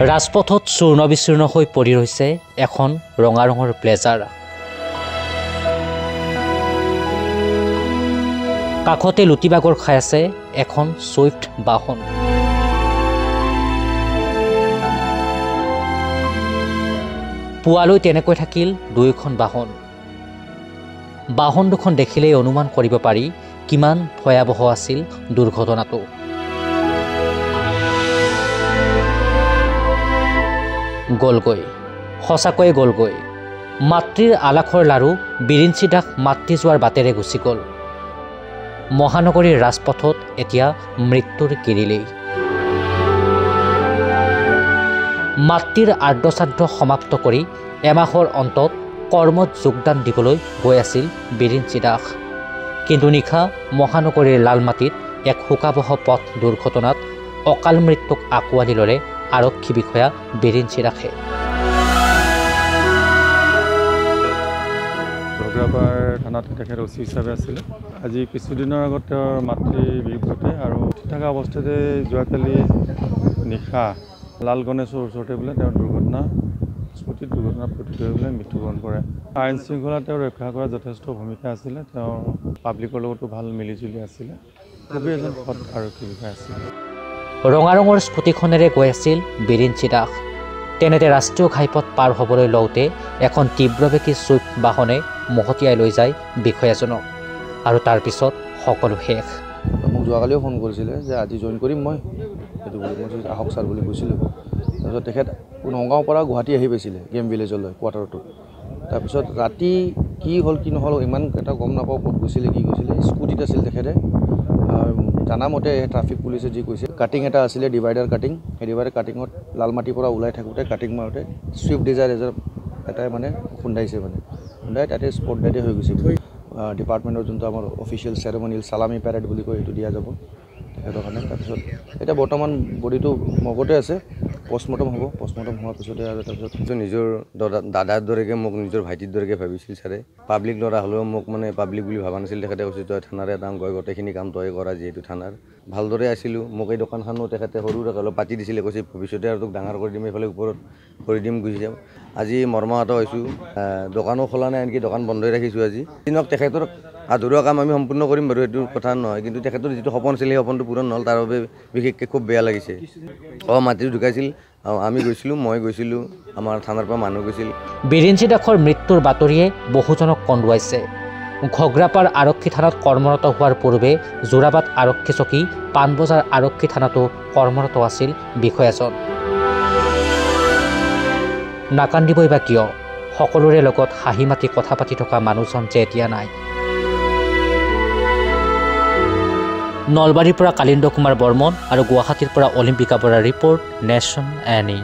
ৰাজপথত চূৰ্ণ বিচূৰ্ণ হৈ পৰি ৰৈছে এখন ৰঙা ৰঙৰ ব্লেজাৰ। কাষতে লুটিবাগৰ খাই আছে এখন ছুইফ্ট বাহন। পুৱালৈ তেনেকৈ থাকিল দুয়োখন বাহন। বাহন দুখন দেখিলেই অনুমান কৰিব পাৰি কিমান ভয়াৱহ আছিল দুৰ্ঘটনাটো। গ'লগৈ, সঁচাকৈয়ে গ'লগৈ। মাতৃৰ আলাসৰ লাৰু বিৰিঞ্চি দাস মাতৃ যোৱাৰ বাটেৰে গুচি গ'ল। মহানগৰীৰ ৰাজপথত এতিয়া মৃত্যুৰ কিৰিলেই। মাতৃৰ আৰ্দ্ৰশ্ৰাদ্ধ সমাপ্ত কৰি এমাহৰ অন্তত কৰ্মত যোগদান দিবলৈ গৈ আছিল বিৰিঞ্চি দাস। কিন্তু নিশা মহানগৰীৰ লালমাটিত এক শোকাবহ পথ দুৰ্ঘটনাত অকাল মৃত্যুক আঁকোৱালি ল'লে আৰক্ষী বিষয়া বিৰিঞ্চি দাসে। ঘগ্ৰাপাৰ থানাত তেখেত অচি হিচাপে আছিলে। আজি কিছুদিনৰ আগত তেওঁৰ মাতৃৰ বিয়োগ ঘটে আৰু উঠি থকা অৱস্থাতে যোৱাকালি নিশা লাল গণেশৰ ওচৰতে বোলে তেওঁৰ স্কুটিত দুৰ্ঘটনাত পতিত হৈ বোলে মৃত্যুবৰণ কৰে। আইন শৃংখলা তেওঁ ৰক্ষা কৰাৰ যথেষ্ট ভূমিকা আছিলে। তেওঁ পাব্লিকৰ লগতো ভাল মিলিজুলি আছিলে। খুবেই এজন সৎ আৰক্ষী বিষয়া আছিলে। ৰঙা ৰঙৰ স্কুটিখনেৰে গৈ আছিল বিৰিঞ্চি দাস। তেনেতে ৰাষ্ট্ৰীয় ঘাইপথ পাৰ হ'বলৈ লওঁতে এখন তীব্ৰবেগী ছুইফ্ট বাহনে মহতিয়াই লৈ যায় বিষয়াজনক আৰু তাৰপিছত সকলো শেষ। মোক যোৱাকালিও ফোন কৰিছিলে যে আজি জইন কৰিম মই সেইটো বুলি মই আহক ছাৰ বুলি কৈছিলোঁ। তাৰপিছত তেখেত নগাঁৱৰ পৰা গুৱাহাটী আহি পাইছিলে গেম ভিলেজলৈ কোৱাৰ্টাৰটো। তাৰপিছত ৰাতি কি হ'ল কি নহ'ল ইমান এটা গম নাপাওঁ, ক'ত গৈছিলে কি গৈছিলে। স্কুটিত আছিল তেখেতে। জানামতে ট্ৰাফিক পুলিচে যি কৈছে কাটিং এটা আছিলে ডিভাইডাৰ কাটিং, সেই ডিভাইডাৰ কাটিঙত লালমাটিৰ পৰা ওলাই থাকোঁতে কাটিং মাৰোঁতে ছুইফ্ট ডিজায়াৰ এটাই মানে খুন্দাইছে খুন্দাই তাতে স্পট ডেডে হৈ গৈছে। ডিপাৰ্টমেণ্টৰ যোনটো আমাৰ অফিচিয়েল চেৰেমনিয়েল চালামী পেৰেড বুলি কয় সেইটো দিয়া যাব তেখেতৰ কাৰণে। তাৰপিছত এতিয়া বৰ্তমান বডিটো মগতে আছে, পষ্টমৰ্টম হ'ব। পষ্টমৰ্টম হোৱাৰ পিছতে আৰু তাৰপিছত নিজৰ দাদাৰ দৰেকৈ মোক নিজৰ ভাইটিৰ দৰেকৈ ভাবিছিল ছাৰে। পাব্লিক ল'ৰা হ'লেও মোক মানে পাব্লিক বুলি ভবা নাছিল। তেখেতে কৈছিল তই থানাৰে এটা গৈ গোটেইখিনি কাম তই কৰা, যিহেতু থানাৰ ভালদৰে আছিলোঁ। মোক এই দোকানখনো তেখেতে সৰু অলপ পাতি দিছিলে, কৈছে ভৱিষ্যতে আৰু তোক ডাঙৰ কৰি দিম, এইফালে ওপৰত কৰি দিম, গুচি যাম। আজি মৰ্মাহত হৈছোঁ। দোকানো খোলা নাই, আনকি দোকান বন্ধই ৰাখিছোঁ আজি। দিনক তেখেতৰ আধৰুৱা কাম আমি সম্পূৰ্ণ কৰিম বাৰু, সেইটো কথা নহয়। কিন্তু তেখেতৰ যিটো সপোন আছিল সেই সপোনটো পূৰণ নহ'ল, তাৰ বাবে বিশেষকৈ খুব বেয়া লাগিছে। মাতৃ ঢুকাইছিল, আমি গৈছিলোঁ, মই গৈছিলোঁ, আমাৰ থানাৰ পৰা মানুহ গৈছিল। বিৰিঞ্চি দাসৰ মৃত্যুৰ বাতৰিয়ে বহুজনক কন্দুৱাইছে। ঘগ্ৰাপাৰ আৰক্ষী থানাত কৰ্মৰত হোৱাৰ পূৰ্বে যোৰাবাট আৰক্ষী চকী, পাণবজাৰ আৰক্ষী থানাতো কৰ্মৰত আছিল বিষয়াজন। নাকান্দিবই বা কিয়? সকলোৰে লগত হাঁহি মাতি কথা পাতি থকা মানুহজন যে এতিয়া নাই। নলবাৰীৰ পৰা কালিন্দ কুমাৰ বৰ্মন আৰু গুৱাহাটীৰ পৰা অলিম্পিকা বৰাৰ ৰিপৰ্ট, নেশ্যন এনি।